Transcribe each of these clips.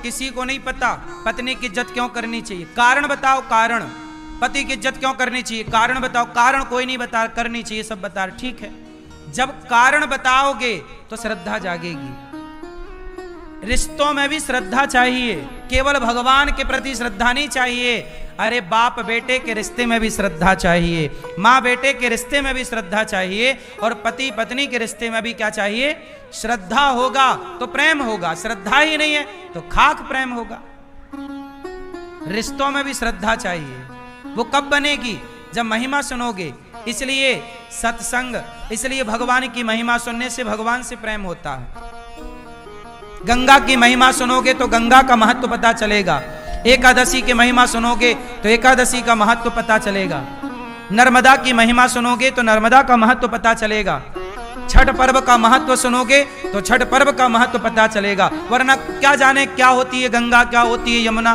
किसी को नहीं पता पत्नी की इज्जत क्यों करनी चाहिए। कारण बताओ, कारण पति की इज्जत क्यों करनी चाहिए, कारण बताओ। कारण कोई नहीं बता, करनी चाहिए सब बता, ठीक है। जब कारण बताओगे तो श्रद्धा जागेगी। रिश्तों में भी श्रद्धा चाहिए, केवल भगवान के प्रति श्रद्धा नहीं चाहिए। अरे बाप बेटे के रिश्ते में भी श्रद्धा चाहिए, माँ बेटे के रिश्ते में भी श्रद्धा चाहिए, और पति पत्नी के रिश्ते में भी क्या चाहिए, श्रद्धा होगा तो प्रेम होगा, श्रद्धा ही नहीं है तो खाक प्रेम होगा। रिश्तों में भी श्रद्धा चाहिए। वो कब बनेगी, जब महिमा सुनोगे। इसलिए सत्संग, इसलिए भगवान की महिमा सुनने से भगवान से प्रेम होता है। गंगा की महिमा सुनोगे तो गंगा का महत्व पता चलेगा। एकादशी की महिमा सुनोगे तो एकादशी का महत्व पता चलेगा। नर्मदा की महिमा सुनोगे तो नर्मदा का महत्व पता चलेगा। छठ पर्व का महत्व सुनोगे तो छठ पर्व का महत्व पता चलेगा। वरना क्या जाने क्या होती है गंगा, क्या होती है यमुना।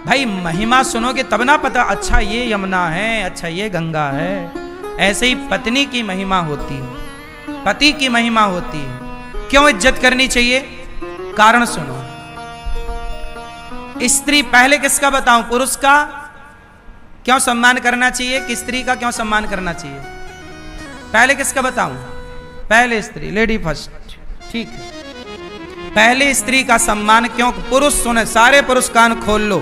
भाई महिमा सुनोगे तब ना पता, अच्छा ये यमुना है, अच्छा ये गंगा है। ऐसे ही पत्नी की महिमा होती है, पति की महिमा होती है। क्यों इज्जत करनी चाहिए, कारण सुनो। स्त्री, पहले किसका बताऊं, पुरुष का क्यों सम्मान करना चाहिए कि स्त्री का क्यों सम्मान करना चाहिए। पहले किसका बताऊं, पहले स्त्री, लेडी फर्स्ट, ठीक है। पहले स्त्री का सम्मान क्यों, पुरुष सुने, सारे पुरुष कान खोल लो,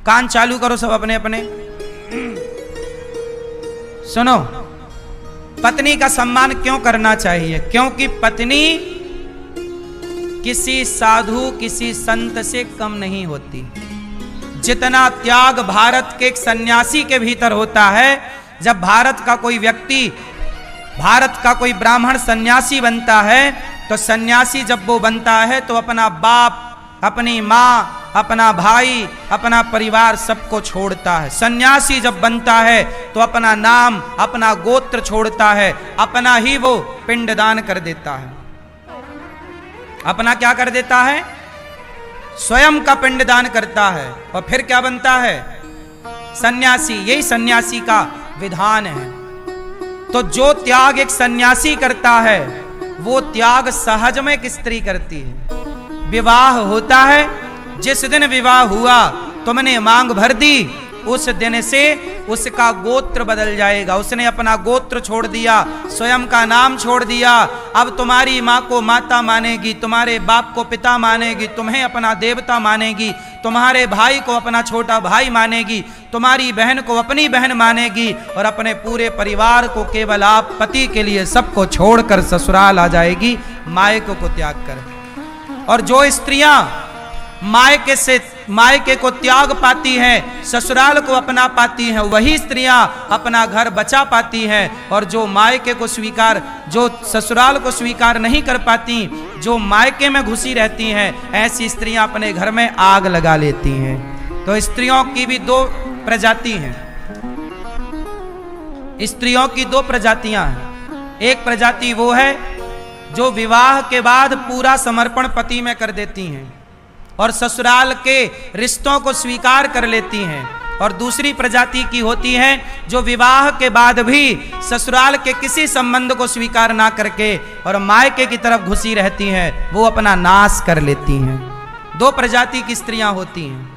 कान चालू करो सब अपने अपने, सुनो। पत्नी का सम्मान क्यों करना चाहिए, क्योंकि पत्नी किसी साधु किसी संत से कम नहीं होती। जितना त्याग भारत के एक सन्यासी के भीतर होता है, जब भारत का कोई व्यक्ति, भारत का कोई ब्राह्मण सन्यासी बनता है, तो सन्यासी जब वो बनता है तो अपना बाप, अपनी माँ, अपना भाई, अपना परिवार सबको छोड़ता है। सन्यासी जब बनता है तो अपना नाम, अपना गोत्र छोड़ता है, अपना ही वो पिंडदान कर देता है। अपना क्या कर देता है, स्वयं का पिंडदान करता है, और फिर क्या बनता है, सन्यासी। यही सन्यासी का विधान है। तो जो त्याग एक सन्यासी करता है, वो त्याग सहज में एक स्त्री करती है। विवाह होता है, जिस दिन विवाह हुआ तुमने मांग भर दी, उस दिन से उसका गोत्र बदल जाएगा। उसने अपना गोत्र छोड़ दिया, स्वयं का नाम छोड़ दिया। अब तुम्हारी माँ को माता मानेगी, तुम्हारे बाप को पिता मानेगी, तुम्हें अपना देवता मानेगी, तुम्हारे भाई को अपना छोटा भाई मानेगी, तुम्हारी बहन को अपनी बहन मानेगी, और अपने पूरे परिवार को केवल आप पति के लिए सबको छोड़कर ससुराल आ जाएगी, मायके को त्याग कर। और जो स्त्रियां मायके को त्याग पाती हैं, ससुराल को अपना पाती हैं, वही स्त्रियां अपना घर बचा पाती हैं। और जो मायके को स्वीकार, जो ससुराल को स्वीकार नहीं कर पाती, जो मायके में घुसी रहती हैं, ऐसी स्त्रियां अपने घर में आग लगा लेती हैं। तो स्त्रियों की भी दो प्रजाति हैं, स्त्रियों की दो प्रजातियां हैं। एक प्रजाति वो है जो विवाह के बाद पूरा समर्पण पति में कर देती हैं और ससुराल के रिश्तों को स्वीकार कर लेती हैं, और दूसरी प्रजाति की होती हैं जो विवाह के बाद भी ससुराल के किसी संबंध को स्वीकार ना करके और मायके की तरफ घुसी रहती हैं, वो अपना नाश कर लेती हैं। दो प्रजाति की स्त्रियां होती हैं।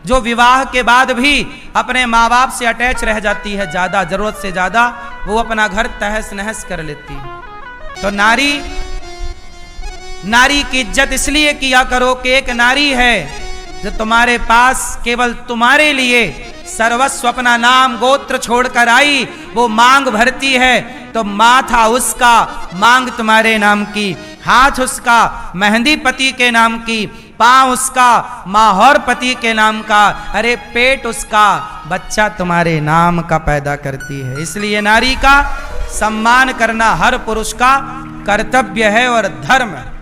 जो विवाह के बाद भी अपने माँ बाप से अटैच रह जाती है, ज्यादा जरूरत से ज्यादा, वो अपना घर तहस नहस कर लेती है। तो नारी की इज्जत इसलिए किया करो कि एक नारी है जो तुम्हारे पास केवल तुम्हारे लिए सर्वस्व अपना नाम गोत्र छोड़कर आई, वो मांग भरती है तो माथा उसका मांग तुम्हारे नाम की, हाथ उसका मेहंदी पति के नाम की, पांव उसका माहौर पति के नाम का, अरे पेट उसका बच्चा तुम्हारे नाम का पैदा करती है। इसलिए नारी का सम्मान करना हर पुरुष का कर्तव्य है और धर्म है।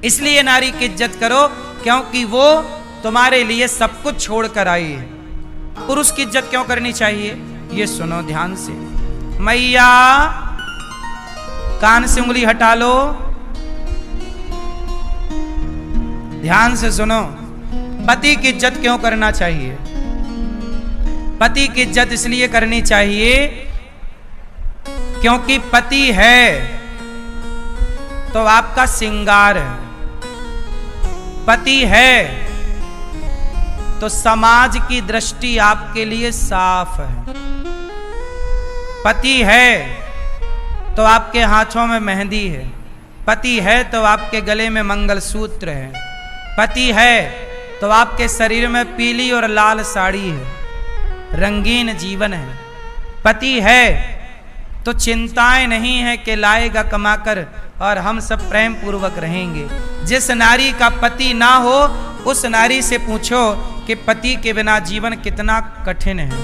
इसलिए नारी की इज्जत करो, क्योंकि वो तुम्हारे लिए सब कुछ छोड़कर आई है। पुरुष की इज्जत क्यों करनी चाहिए, ये सुनो ध्यान से। मैया, कान से उंगली हटा लो, ध्यान से सुनो। पति की इज्जत क्यों करना चाहिए? पति की इज्जत इसलिए करनी चाहिए क्योंकि पति है तो आपका श्रृंगार है, पति है तो समाज की दृष्टि आपके लिए साफ है। पति है तो आपके हाथों में मेहंदी है। पति है तो आपके गले में मंगलसूत्र है। पति है तो आपके शरीर में पीली और लाल साड़ी है, रंगीन जीवन है। पति है तो चिंताएं नहीं है कि लाएगा कमाकर और हम सब प्रेम पूर्वक रहेंगे। जिस नारी का पति ना हो उस नारी से पूछो कि पति के बिना जीवन कितना कठिन है।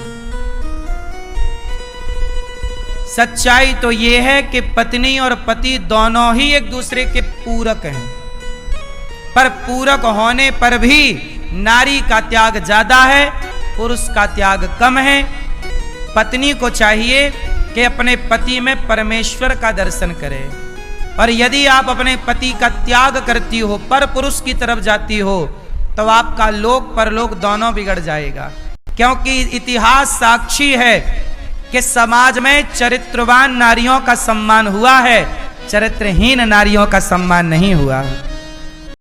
सच्चाई तो यह है कि पत्नी और पति दोनों ही एक दूसरे के पूरक हैं, पर पूरक होने पर भी नारी का त्याग ज्यादा है, पुरुष का त्याग कम है। पत्नी को चाहिए कि अपने पति में परमेश्वर का दर्शन करे, और यदि आप अपने पति का त्याग करती हो, पर पुरुष की तरफ जाती हो, तो आपका लोक परलोक दोनों बिगड़ जाएगा। क्योंकि इतिहास साक्षी है कि समाज में चरित्रवान नारियों का सम्मान हुआ है, चरित्रहीन नारियों का सम्मान नहीं हुआ है।